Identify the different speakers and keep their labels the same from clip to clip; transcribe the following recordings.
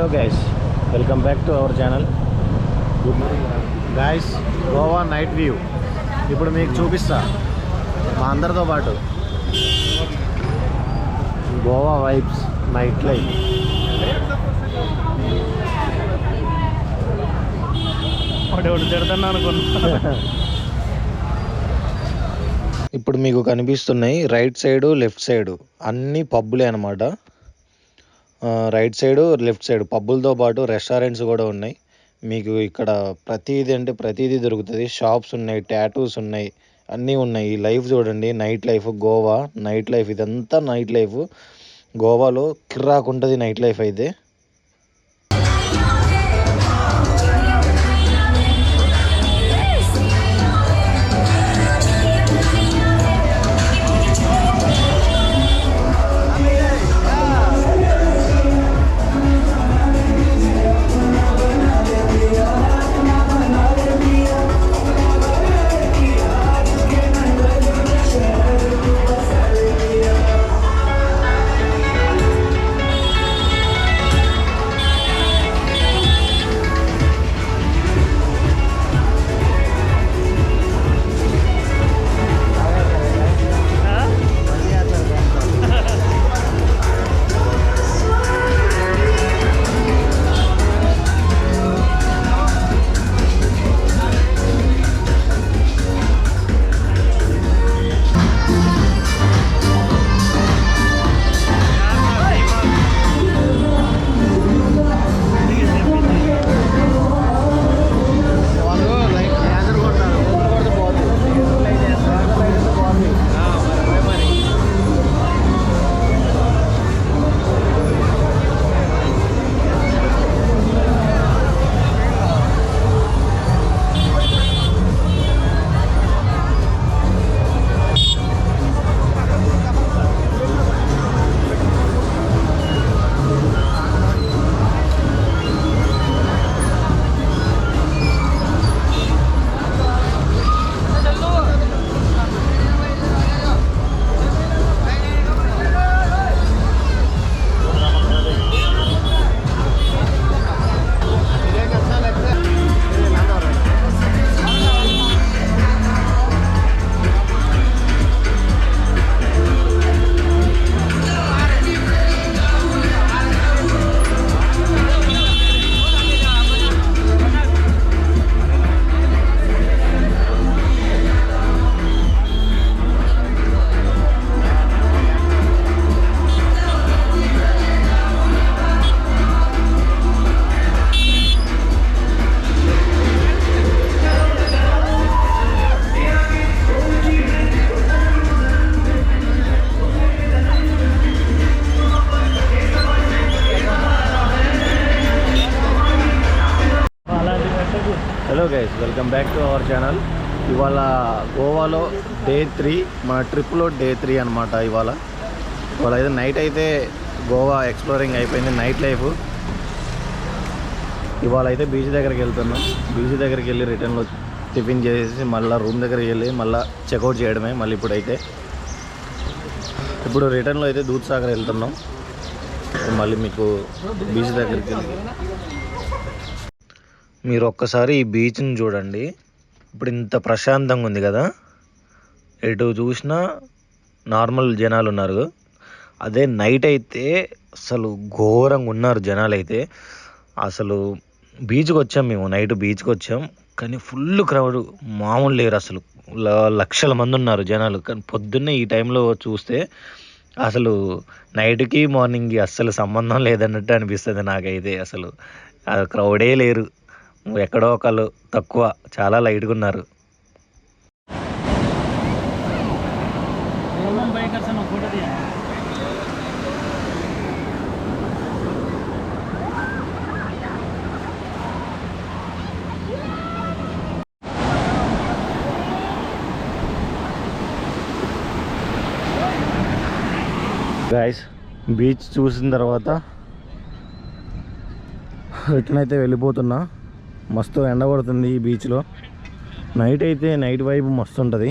Speaker 1: Hello guys, welcome back to our channel. Good morning guys. Goa night view ఇప్పుడు మీకు చూపిస్తా మా అందరితో పాటు. Goa vibes, night life. తిడుతున్నా అనుకున్నా. ఇప్పుడు మీకు కనిపిస్తున్నాయి రైట్ సైడు లెఫ్ట్ సైడు అన్ని పబ్బులే అనమాట. రైట్ సైడు లెఫ్ట్ సైడ్ పబ్బులతో పాటు రెస్టారెంట్స్ కూడా ఉన్నాయి. మీకు ఇక్కడ ప్రతిదీ దొరుకుతుంది. షాప్స్ ఉన్నాయి, టాటూస్ ఉన్నాయి, అన్నీ ఉన్నాయి. ఈ లైఫ్ చూడండి, night life. Goa night life, ఇదంతా నైట్ లైఫ్. గోవాలో కిర్రాకు ఉంటుంది నైట్ లైఫ్ అయితే. Hello guys, welcome back to our channel. ఇవాళ గోవాలో డే 3, మన ట్రిప్లో డే 3 అనమాట. ఇవాళ అయితే నైట్ అయితే గోవా ఎక్స్ప్లోరింగ్ అయిపోయింది, నైట్ లైఫ్. ఇవాళ అయితే బీచ్ దగ్గరికి వెళ్తున్నాం. బీచ్ దగ్గరికి వెళ్ళి రిటర్న్లో టిఫిన్ చేసేసి మళ్ళీ రూమ్ దగ్గరికి వెళ్ళి మళ్ళీ చెక్అవుట్ చేయడమే. మళ్ళీ ఇప్పుడు రిటర్న్లో అయితే దూద్సాగర్ వెళ్తున్నాం. మళ్ళీ మీకు బీచ్ దగ్గరికి వెళ్ళి మీరు ఒక్కసారి ఈ బీచ్ని చూడండి. ఇప్పుడు ఇంత ప్రశాంతంగా ఉంది కదా, ఎటు చూసినా నార్మల్ జనాలు ఉన్నారు. అదే నైట్ అయితే అసలు ఘోరంగా ఉన్నారు జనాలు అయితే. అసలు బీచ్కి వచ్చాం మేము, నైట్ బీచ్కి వచ్చాం, కానీ ఫుల్ క్రౌడ్, మామూలు లేరు అసలు. లక్షల మంది ఉన్నారు జనాలు. కానీ పొద్దున్నే ఈ టైంలో చూస్తే అసలు నైట్కి మార్నింగ్కి అస్సలు సంబంధం లేదన్నట్టు అనిపిస్తుంది నాకైతే. అసలు క్రౌడే లేరు, ఎక్కడో ఒకళ్ళు తక్కువ, చాలా లైట్గా ఉన్నారు. గైస్, బీచ్ చూసిన తర్వాత రిటర్న్ అయితే వెళ్ళిపోతున్నా. మస్తు ఎండ పడుతుంది ఈ బీచ్లో. నైట్ అయితే నైట్ వైపు మస్తు ఉంటుంది,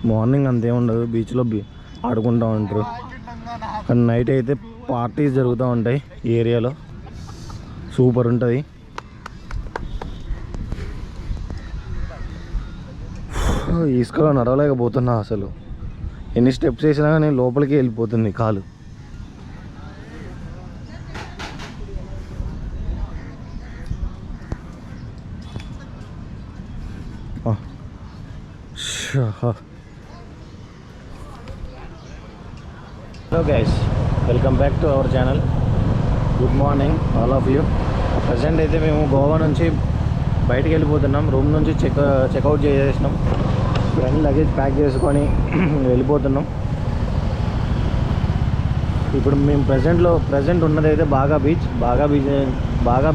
Speaker 1: మార్నింగ్ అంతేం ఉండదు. బీచ్లో ఆడుకుంటూ ఉంటారు, కానీ నైట్ అయితే పార్టీస్ జరుగుతూ ఉంటాయి ఈ ఏరియాలో. సూపర్ ఉంటుంది. ఇసుకలో నడవలేకపోతున్నా అసలు. ఎన్ని స్టెప్స్ వేసినా కానీ లోపలికి వెళ్ళిపోతుంది కాలు. Hello guys, welcome back to our channel. Good morning all of you. Present అయితే మేము గోవా నుంచి బయటికి వెళ్ళిపోతున్నాం. రూమ్ నుంచి చెక్అవుట్ చేసేసినాం. ఫ్రెండ్ లగేజ్ ప్యాక్ చేసుకొని వెళ్ళిపోతున్నాం. ఇప్పుడు మేము ప్రజెంట్ ఉన్నదైతే బాగా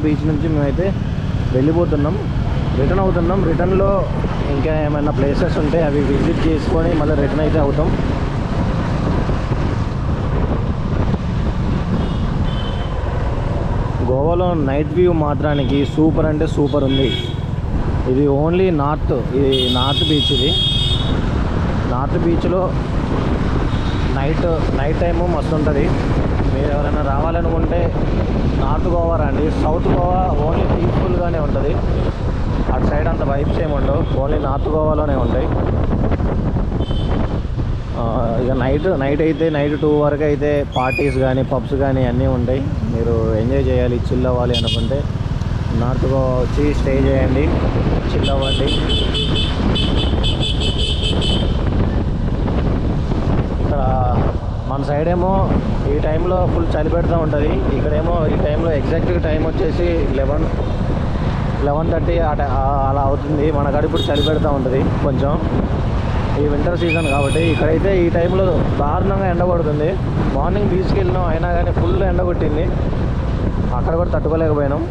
Speaker 1: బీచ్ నుంచి మేమైతే వెళ్ళిపోతున్నాం. రిటర్న్ అవుతున్నాం. రిటర్న్లో ఇంకా ఏమైనా ప్లేసెస్ ఉంటే అవి విజిట్ చేసుకొని మళ్ళీ రిటర్న్ అయితే అవుతాం. గోవాలో నైట్ వ్యూ మాత్రానికి సూపర్ అంటే సూపర్ ఉంది. ఇది ఓన్లీ నార్త్ బీచ్. ఇది నార్త్ బీచ్లో నైట్ టైము మస్తు ఉంటుంది. మీరు ఎవరైనా రావాలనుకుంటే నార్త్ గోవా రండి. సౌత్ గోవా ఓన్లీ పీస్ఫుల్గానే ఉంటుంది. అటు సైడ్ అంత వైబ్స్ ఏమి ఉండవు. ఓన్లీ నార్త్ గోవాలోనే ఉంటాయి. ఇక నైట్ అయితే నైట్ 2 వరకు అయితే పార్టీస్ కానీ పబ్స్ కానీ అన్నీ ఉంటాయి. మీరు ఎంజాయ్ చేయాలి, చిల్ అవ్వాలి అనుకుంటే నార్త్ గోవా వచ్చి స్టే చేయండి, చిల్ అవ్వండి. ఇక్కడ మన సైడ్ ఏమో ఈ టైంలో ఫుల్ చలి పెడుతూ ఉంటుంది. ఇక్కడేమో ఈ టైంలో ఎగ్జాక్ట్ టైం వచ్చేసి 11:30 అలా అవుతుంది. మన కాడ ఇప్పుడు చలి పెడుతూ ఉంటుంది కొంచెం. ఈ వింటర్ సీజన్ కాబట్టి ఇక్కడైతే ఈ టైంలో దారుణంగా ఎండ కొడుతుంది. మార్నింగ్ బీచ్కి వెళ్ళినాం, అయినా కానీ ఫుల్ ఎండ కొట్టింది. అక్కడ కూడా తట్టుకోలేకపోయినాం.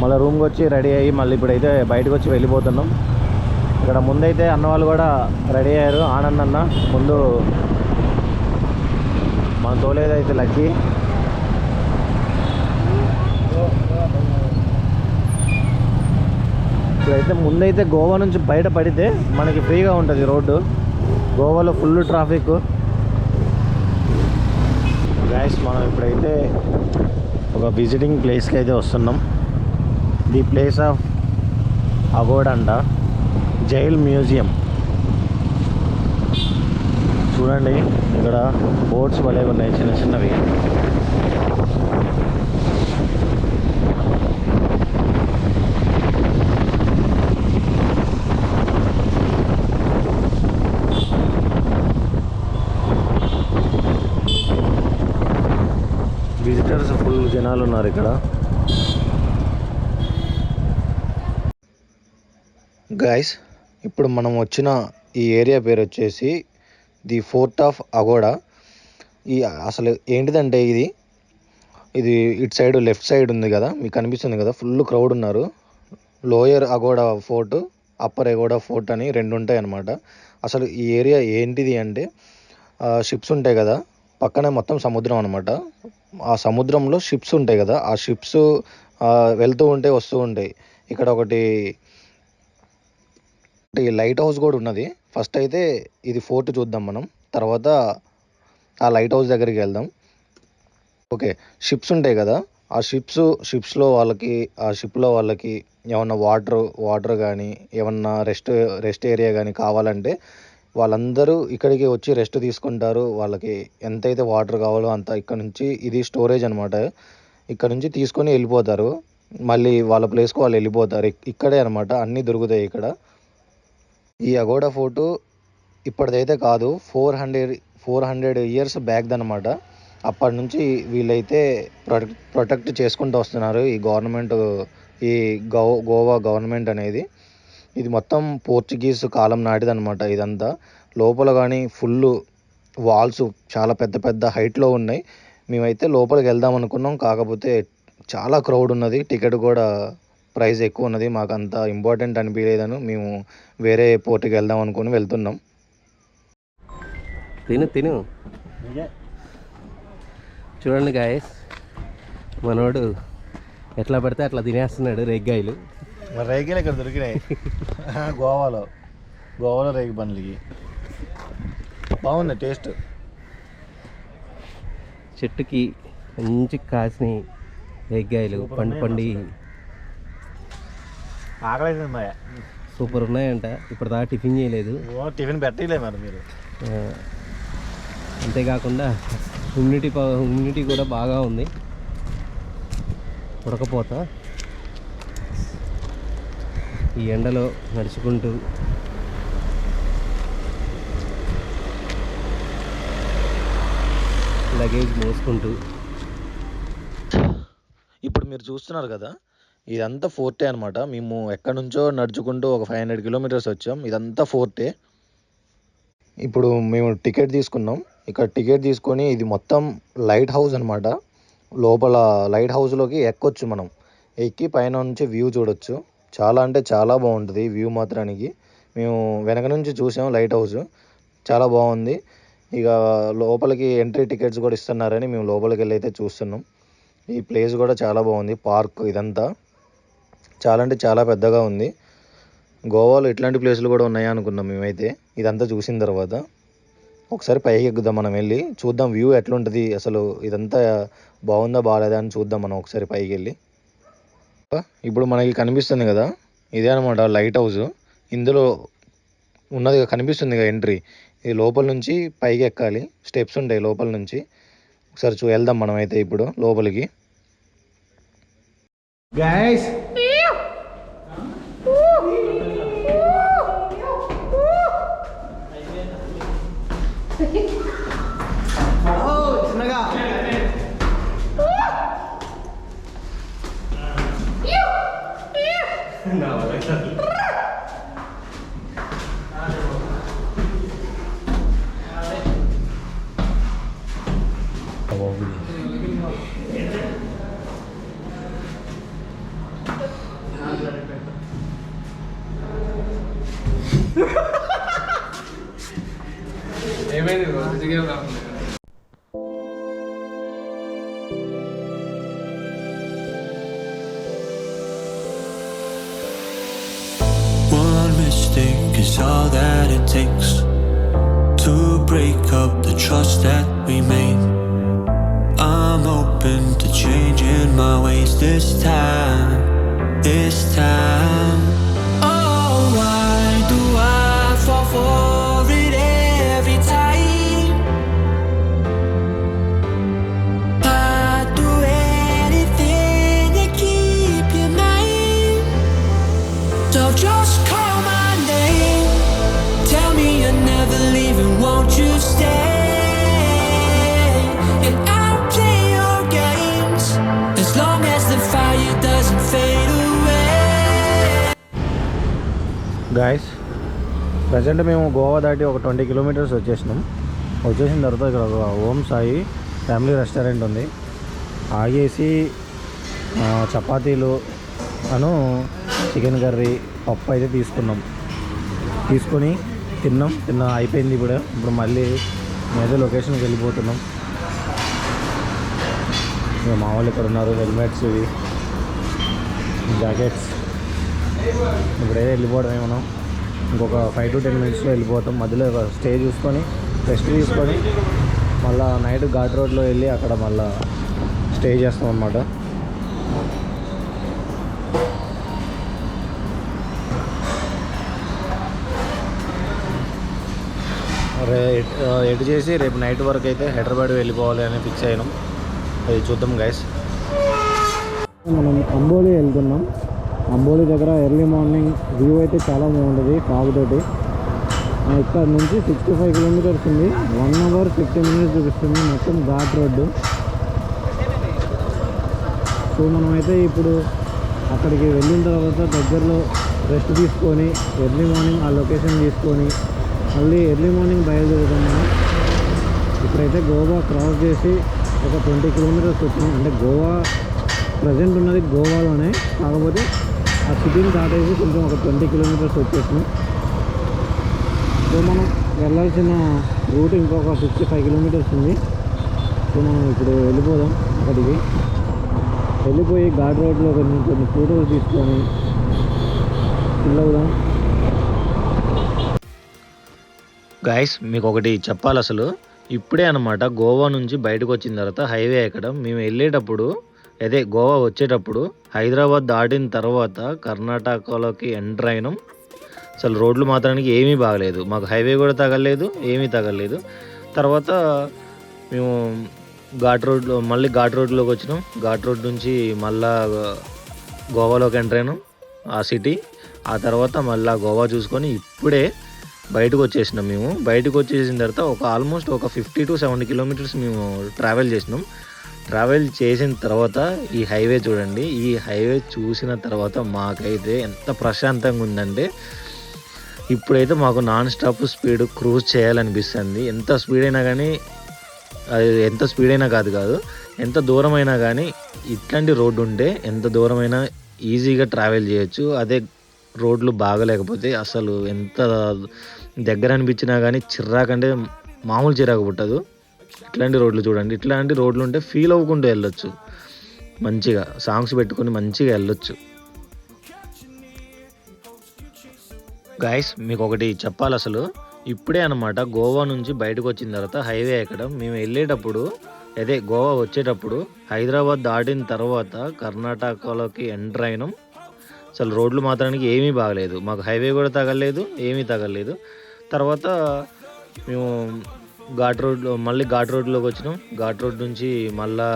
Speaker 1: మళ్ళీ రూమ్కి వచ్చి రెడీ అయ్యి మళ్ళీ ఇప్పుడైతే బయటకు వచ్చి వెళ్ళిపోతున్నాం. ఇక్కడ ముందైతే అన్న వాళ్ళు కూడా రెడీ అయ్యారు. ఆనంద్ అన్న ముందు మన తోలేదైతే లక్కీ. ఇప్పుడైతే ముందైతే గోవా నుంచి బయట పడితే మనకి ఫ్రీగా ఉంటుంది రోడ్డు. గోవాలో ఫుల్ ట్రాఫిక్. గైస్, మనం ఇప్పుడైతే ఒక విజిటింగ్ ప్లేస్కి అయితే వస్తున్నాం. ది ప్లేస్ ఆఫ్ అగోడా అంట, జైల్ మ్యూజియం. చూడండి ఇక్కడ బోట్స్ భలే ఉన్నాయి, చిన్న చిన్నవి. విజిటర్స్ ఫుల్ జనాలు ఉన్నారు ఇక్కడ. గైస్, ఇప్పుడు మనం వచ్చిన ఈ ఏరియా పేరు వచ్చేసి ది ఫోర్ట్ ఆఫ్ అగోడా. అసలు ఏంటిదంటే ఇది ఇటు సైడ్ లెఫ్ట్ సైడ్ ఉంది కదా, మీకు కనిపిస్తుంది కదా, ఫుల్ క్రౌడ్ ఉన్నారు. Lower Aguada fort, upper Aguada fort అని 2 ఉంటాయి అన్నమాట. అసలు ఈ ఏరియా ఏంటిది అంటే షిప్స్ ఉంటాయి కదా, పక్కనే మొత్తం సముద్రం అనమాట. ఆ సముద్రంలో షిప్స్ ఉంటాయి కదా, ఆ షిప్స్ వెళ్తూ ఉంటాయి, వస్తూ ఉంటాయి. ఇక్కడ ఒకటి లైట్ హౌస్ కూడా ఉన్నది. ఫస్ట్ అయితే ఇది ఫోర్ట్ చూద్దాం మనం, తర్వాత ఆ లైట్ హౌస్ దగ్గరికి వెళ్దాం. ఓకే, షిప్స్ ఉంటాయి కదా, ఆ షిప్స్లో ఆ షిప్లో వాళ్ళకి ఏమన్నా వాటర్ కానీ ఏమన్నా రెస్ట్ ఏరియా కానీ కావాలంటే వాళ్ళందరూ ఇక్కడికి వచ్చి రెస్ట్ తీసుకుంటారు. వాళ్ళకి ఎంతైతే వాటర్ కావాలో అంత ఇక్కడ నుంచి, ఇది స్టోరేజ్ అనమాట, ఇక్కడ నుంచి తీసుకొని వెళ్ళిపోతారు. మళ్ళీ వాళ్ళ ప్లేస్కి వాళ్ళు వెళ్ళిపోతారు. ఇక్కడే అనమాట అన్నీ దొరుకుతాయి ఇక్కడ. ఈ అగోడా ఫోర్టు ఇప్పటిదైతే కాదు, 400 ఇయర్స్ బ్యాక్ అనమాట. అప్పటి నుంచి వీళ్ళైతే ప్రొటెక్ట్ చేసుకుంటూ వస్తున్నారు ఈ గవర్నమెంట్, ఈ గోవా గవర్నమెంట్ అనేది. ఇది మొత్తం పోర్చుగీస్ కాలం నాటిది అనమాట ఇదంతా. లోపల కానీ ఫుల్ వాల్స్ చాలా పెద్ద పెద్ద హైట్లో ఉన్నాయి. మేమైతే లోపలికి వెళ్దాం అనుకున్నాం, కాకపోతే చాలా క్రౌడ్ ఉన్నది. టికెట్ కూడా ప్రైస్ ఎక్కువ ఉన్నది. మాకు అంత ఇంపార్టెంట్ అనిపించలేదని మేము వేరే పోర్ట్కి వెళ్దాం అనుకుని వెళ్తున్నాం.
Speaker 2: తిను చూడండి గాయస్, మనోడు ఎట్లా పడితే అట్లా తినేస్తున్నాడు రేగ్గాయలు.
Speaker 1: రేగిలు ఇక్కడ దొరికినాయి గోవాలో రేగి పండ్లకి బాగుంది టేస్ట్.
Speaker 2: చెట్టుకి మంచి కాసినాయి. రేగ్గాయలు పండి
Speaker 1: ఆకలి
Speaker 2: సూపర్ ఉన్నాయంట. ఇప్పటిదాకా టిఫిన్ చేయలేదు.
Speaker 1: టిఫిన్ పెట్టలే మరి మీరు.
Speaker 2: అంతేకాకుండా హ్యూమిడిటీ కూడా బాగా ఉంది. ఉడకపోత ఈ ఎండలో నడుచుకుంటూ లగేజ్ మోసుకుంటూ.
Speaker 1: ఇప్పుడు మీరు చూస్తున్నారు కదా, ఇదంతా ఫోర్టే అనమాట. మేము ఎక్కడి నుంచో నడుచుకుంటూ ఒక 500 కిలోమీటర్స్ వచ్చాం. ఇదంతా ఫోర్టే. ఇప్పుడు మేము టికెట్ తీసుకున్నాం. ఇక్కడ టికెట్ తీసుకొని ఇది మొత్తం లైట్ హౌస్ అనమాట. లోపల లైట్ హౌస్లోకి ఎక్కొచ్చు. మనం ఎక్కి పైన నుంచి వ్యూ చూడొచ్చు. చాలా అంటే చాలా బాగుంటుంది వ్యూ మాత్రానికి. మేము వెనక నుంచి చూసాం లైట్ హౌస్, చాలా బాగుంది. ఇక లోపలికి ఎంట్రీ టికెట్స్ కూడా ఇస్తున్నారని మేము లోపలికి వెళ్ళి అయితే చూస్తున్నాం. ఈ ప్లేస్ కూడా చాలా బాగుంది. పార్క్ ఇదంతా చాలా అంటే చాలా పెద్దగా ఉంది. గోవాలో ఇట్లాంటి ప్లేసులు కూడా ఉన్నాయా అనుకున్నాం మేమైతే ఇదంతా చూసిన తర్వాత. ఒకసారి పైకి ఎక్కుదాం, మనం వెళ్ళి చూద్దాం వ్యూ ఎట్లుంటుంది, అసలు ఇదంతా బాగుందా బాగాలేదా అని చూద్దాం మనం ఒకసారి పైకి వెళ్ళి. ఇప్పుడు మనకి కనిపిస్తుంది కదా, ఇదే అనమాట లైట్ హౌస్. ఇందులో ఉన్నది కనిపిస్తుంది కదా ఎంట్రీ. ఇది లోపల నుంచి పైకి ఎక్కాలి, స్టెప్స్ ఉంటాయి లోపల నుంచి. ఒకసారి వెళ్దాం మనమైతే ఇప్పుడు లోపలికి.
Speaker 2: గైస్ చిన్నగా
Speaker 3: One mistake is all that it takes to break up the trust that we made. I'm open to changing my ways this time. Oh, why do I fall for it every time? I'd do anything to keep you mine. So just call my name, tell me you're never leaving, won't you stay? And I'll play your games as long as the fire doesn't fade away.
Speaker 1: Guys, present మేము గోవా దాటి ఒక 20 kilometres వచ్చేసిన తర్వాత ఇక్కడ ఒక Om Sai family restaurant ఉంది. ఆగేసి చపాతీలు chicken curry పప్పు అయితే తీసుకొని తిన్నాం అయిపోయింది. ఇప్పుడు మళ్ళీ మేదో లొకేషన్కి వెళ్ళిపోతున్నాం. ఇక మా వాళ్ళు ఇక్కడ ఉన్నారు, హెల్మెట్స్ ఇవి జాకెట్స్. ఇప్పుడైతే వెళ్ళిపోవడమే మనం. ఇంకొక 5 to 10 మినిట్స్లో వెళ్ళిపోతాం. మధ్యలో ఒక స్టే చూసుకొని రెస్ట్ తీసుకొని మళ్ళీ నైట్ ఘాట్ రోడ్లో వెళ్ళి అక్కడ మళ్ళీ స్టే చేస్తాం అన్నమాట. ఎటు చేసి రేపు నైట్ వరకు అయితే హైదరాబాద్ వెళ్ళిపోవాలి అని ఫిక్స్ అయినాం. అది చూద్దాం గైస్. మనం అంబోలి వెళ్తున్నాం. అంబోలి దగ్గర ఎర్లీ మార్నింగ్ వ్యూ అయితే చాలా బాగుంటుంది ఫాగ్తోటి. ఇక్కడ నుంచి 65 కిలోమీటర్స్ ఉంది. 1 hour 50 minutes చూపిస్తుంది. మొత్తం ఘాట్ రోడ్డు. సో మనమైతే ఇప్పుడు అక్కడికి వెళ్ళిన తర్వాత దగ్గరలో రెస్ట్ తీసుకొని ఎర్లీ మార్నింగ్ ఆ లొకేషన్ తీసుకొని మళ్ళీ ఎర్లీ మార్నింగ్ బయలుదేరుతాం మనం. ఇప్పుడైతే గోవా క్రాస్ చేసి ఒక 20 కిలోమీటర్స్ వచ్చినాం. అంటే గోవా ప్రజెంట్ ఉన్నది గోవాలోనే, కాకపోతే ఆ సిటీని దాటేసి కొంచెం ఒక 20 కిలోమీటర్స్ వచ్చేసినాం. సో మనం వెళ్ళాల్సిన రూట్ ఇంకొక 65 కిలోమీటర్స్ ఉంది. సో మనం ఇప్పుడు వెళ్ళిపోదాం. అక్కడికి వెళ్ళిపోయి ఘాట్ రోడ్లో కొన్ని ఫోటోలు తీసుకొని వెళ్ళవుదాం. గాయస్, మీకు ఒకటి చెప్పాలి. అసలు ఇప్పుడే అనమాట గోవా నుంచి బయటకు వచ్చిన తర్వాత హైవే ఎక్కడం. మేము వెళ్ళేటప్పుడు అదే గోవా వచ్చేటప్పుడు హైదరాబాద్ దాటిన తర్వాత కర్ణాటకలోకి ఎంటర్ అయినాం. అసలు రోడ్లు మాత్రానికి ఏమీ బాగలేదు, మాకు హైవే కూడా తగలేదు, ఏమీ తగలేదు. తర్వాత మేము ఘాట్ రోడ్లోకి వచ్చినాం. ఘాట్ రోడ్ నుంచి మళ్ళా గోవాలోకి ఎంటర్ అయినాం ఆ సిటీ. ఆ తర్వాత మళ్ళీ గోవా చూసుకొని ఇప్పుడే బయటకు వచ్చేసినాం. మేము బయటకు వచ్చేసిన తర్వాత ఆల్మోస్ట్ ఒక 50 to 70 కిలోమీటర్స్ మేము ట్రావెల్ చేసినాం. ట్రావెల్ చేసిన తర్వాత ఈ హైవే చూడండి. ఈ హైవే చూసిన తర్వాత మాకైతే ఎంత ప్రశాంతంగా ఉందంటే, ఇప్పుడైతే మాకు నాన్ స్టాప్ స్పీడ్ క్రూజ్ చేయాలనిపిస్తుంది. ఎంత స్పీడ్ అయినా కానీ, అది ఎంత స్పీడ్ అయినా కాదు ఎంత దూరం అయినా కానీ ఇట్లాంటి రోడ్డు ఉంటే ఎంత దూరమైనా ఈజీగా ట్రావెల్ చేయొచ్చు. అదే రోడ్లు బాగలేకపోతే అసలు ఎంత దగ్గర అనిపించినా కానీ చిరాకంటే మామూలు చిరాకు పుట్టదు. ఇట్లాంటి రోడ్లు చూడండి, ఇట్లాంటి రోడ్లు ఉంటే ఫీల్ అవ్వకుండా వెళ్ళొచ్చు, మంచిగా సాంగ్స్ పెట్టుకొని మంచిగా వెళ్ళొచ్చు. గాయస్ మీకు ఒకటి చెప్పాలి, అసలు ఇప్పుడే అనమాట గోవా నుంచి బయటకు వచ్చిన తర్వాత హైవే ఎక్కడం. మేము వెళ్ళేటప్పుడు అదే గోవా వచ్చేటప్పుడు హైదరాబాద్ దాటిన తర్వాత కర్ణాటకలోకి ఎంటర్ అయినాం. అసలు రోడ్లు మాత్రానికి ఏమీ బాగలేదు, మాకు హైవే కూడా తగలేదు, ఏమీ తగలేదు. తర్వాత మేము ఘాట్ రోడ్లోకి వచ్చినాం. ఘాట్ రోడ్ నుంచి మళ్ళా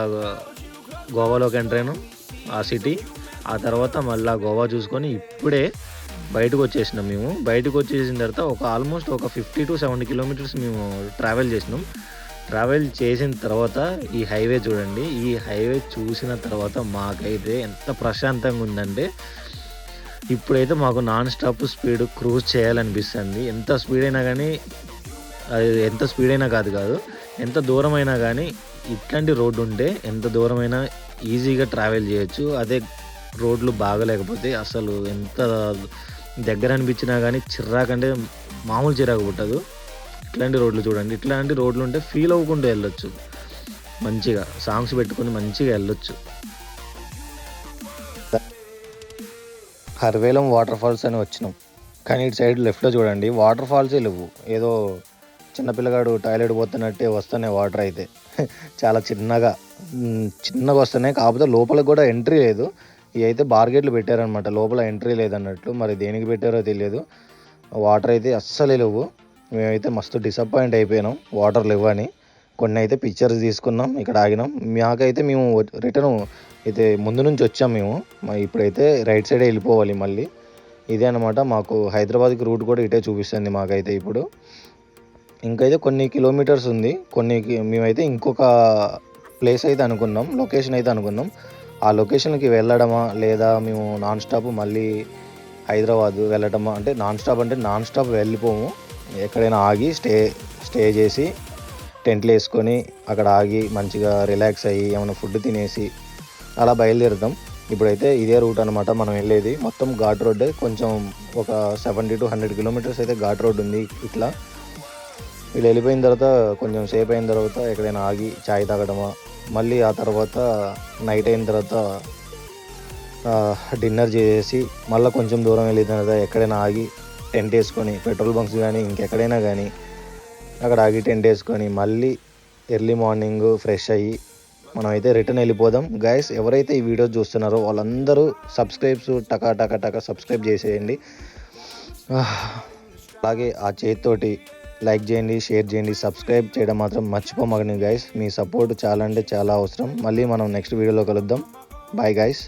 Speaker 1: గోవాలోకి ఎంటర్ అయినాం ఆ సిటీ. ఆ తర్వాత మళ్ళీ గోవా చూసుకొని ఇప్పుడే బయటకు వచ్చేసినాం. మేము బయటకు వచ్చేసిన తర్వాత ఆల్మోస్ట్ ఒక 50 to 70 కిలోమీటర్స్ మేము ట్రావెల్ చేసినాం. ట్రావెల్ చేసిన తర్వాత ఈ హైవే చూడండి. ఈ హైవే చూసిన తర్వాత మాకైతే ఎంత ప్రశాంతంగా ఉందంటే, ఇప్పుడైతే మాకు నాన్ స్టాప్ స్పీడ్ క్రూజ్ చేయాలనిపిస్తుంది. ఎంత స్పీడ్ అయినా కానీ, అది ఎంత స్పీడ్ అయినా కాదు ఎంత దూరం అయినా కానీ ఇట్లాంటి రోడ్డు ఉంటే ఎంత దూరమైనా ఈజీగా ట్రావెల్ చేయొచ్చు. అదే రోడ్లు బాగలేకపోతే అసలు ఎంత దగ్గర అనిపించినా కానీ చిరాకంటే మామూలు చిరాకు పుట్టదు. ఇట్లాంటి రోడ్లు చూడండి, ఇట్లాంటి రోడ్లు ఉంటే ఫీల్ అవ్వకుండా వెళ్ళొచ్చు, మంచిగా సాంగ్స్ పెట్టుకొని మంచిగా వెళ్ళొచ్చు. హర్వేలం వాటర్ ఫాల్స్ అని వచ్చినాం, కానీ ఇటు సైడ్ లెఫ్ట్లో చూడండి వాటర్ ఫాల్సే లేవు. ఏదో చిన్నపిల్లగాడు టాయిలెట్ పోతున్నట్టే వస్తున్నాయి వాటర్ అయితే. చాలా చిన్నగా వస్తున్నాయి, కాకపోతే లోపలికి కూడా ఎంట్రీ లేదు. ఇవి అయితే బార్గేట్లు పెట్టారనమాట, లోపల ఎంట్రీ లేదన్నట్లు. మరి దేనికి పెట్టారో తెలియదు. వాటర్ అయితే అస్సలే లేవు. మేమైతే మస్తు డిసప్పాయింట్ అయిపోయినాం వాటర్ లేవు అని. కొన్ని అయితే పిక్చర్స్ తీసుకున్నాం, ఇక్కడ ఆగినాం. మాకైతే మేము రిటర్న్ అయితే ముందు నుంచి వచ్చాం మేము. ఇప్పుడైతే రైట్ సైడే వెళ్ళిపోవాలి మళ్ళీ. ఇదే అనమాట మాకు హైదరాబాద్కి రూట్ కూడా ఇటే చూపిస్తుంది మాకైతే. ఇప్పుడు ఇంకైతే కొన్ని కిలోమీటర్స్ ఉంది. మేమైతే ఇంకొక ప్లేస్ అయితే అనుకున్నాం, లొకేషన్ అయితే అనుకున్నాం. ఆ లొకేషన్కి వెళ్ళడమా లేదా మేము నాన్ స్టాప్ మళ్ళీ హైదరాబాద్ వెళ్ళటమా అంటే, నాన్ స్టాప్ వెళ్ళిపోము. ఎక్కడైనా ఆగి స్టే చేసి టెంట్లు వేసుకొని అక్కడ ఆగి మంచిగా రిలాక్స్ అయ్యి ఏమైనా ఫుడ్ తినేసి అలా బయలుదేరుతాం. ఇప్పుడైతే ఇదే రూట్ అనమాట మనం వెళ్ళేది. మొత్తం ఘాట్ రోడ్డే, కొంచెం ఒక 70 to 100 కిలోమీటర్స్ అయితే ఘాట్ రోడ్ ఉంది. ఇట్లా వీళ్ళు వెళ్ళిపోయిన తర్వాత కొంచెం సేపు అయిన తర్వాత ఎక్కడైనా ఆగి చాయ్ తాగడమా, మళ్ళీ ఆ తర్వాత నైట్ అయిన తర్వాత డిన్నర్ చేసి మళ్ళీ కొంచెం దూరం వెళ్ళిన తర్వాత ఎక్కడైనా ఆగి టెంట్ వేసుకొని, పెట్రోల్ బంక్స్ కానీ ఇంకెక్కడైనా కానీ అక్కడ ఆగి టెంట్ వేసుకొని మళ్ళీ ఎర్లీ మార్నింగ్ ఫ్రెష్ అయ్యి మనమైతే రిటర్న్ వెళ్ళిపోదాం. గైస్ ఎవరైతే ఈ వీడియో చూస్తున్నారో వాళ్ళందరూ టకా సబ్స్క్రైబ్ చేసేయండి. అలాగే ఆ చేతితోటి లైక్ చేయండి, షేర్ చేయండి, సబ్స్క్రైబ్ చేయడం మాత్రం మర్చిపోమగండి గైస్. మీ సపోర్ట్ చాలా అంటే చాలా అవసరం. మళ్ళీ మనం నెక్స్ట్ వీడియోలో కలుద్దాం. Bye guys.